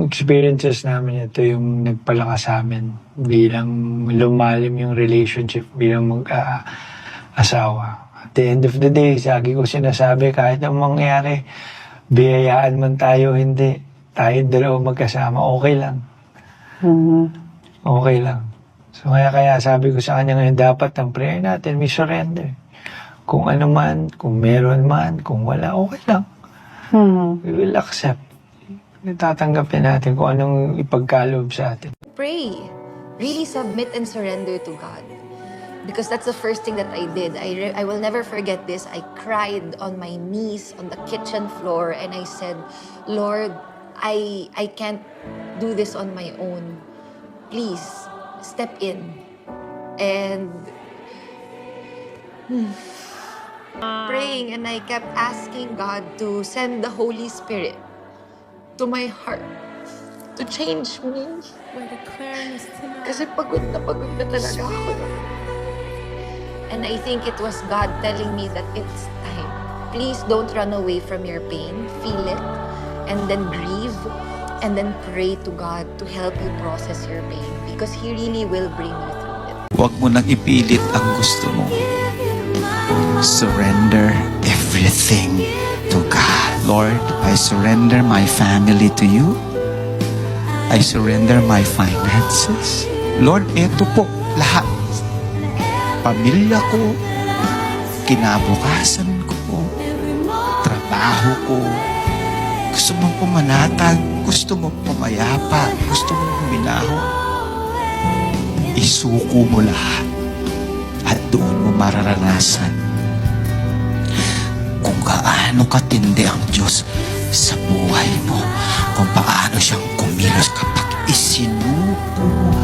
experiences namin ito yung nagpalakas sa amin bilang lumalim yung relationship bilang mag-asawa. At the end of the day, lagi ko sinasabi, kahit ang mangyari, biyayaan man tayo, hindi. Tayo dalawa magkasama, okay lang. Okay lang. So kaya sabi ko sa kanya ngayon, dapat ang prayer natin, we surrender. Kung ano man, kung meron man, kung wala, okay lang. We will accept. Tatanggapin natin kung anong ipagkaloob sa atin. Pray. Really submit and surrender to God. Because that's the first thing that I did. I will never forget this. I cried on my knees on the kitchen floor and I said, Lord, I can't do this on my own. Please, step in. And praying, and I kept asking God to send the Holy Spirit to my heart to change me. Kasi pagod na talaga ako. And I think it was God telling me that it's time. Please don't run away from your pain. Feel it, and then grieve, and then pray to God to help you process your pain because He really will bring you through it. Huwag mo nang ipilit ang gusto mo. Surrender everything to God. Lord, I surrender my family to you. I surrender my finances. Lord, eto po lahat. Pamilya ko, kinabukasan ko, trabaho ko. Gusto mong pumanatag, gusto mong pumayapa, gusto mong huminahon. Isuko mo lahat at doon mo mararanasan kung gaano katindi ang Diyos sa buhay mo, kung paano siyang kumilos kapag isinuko mo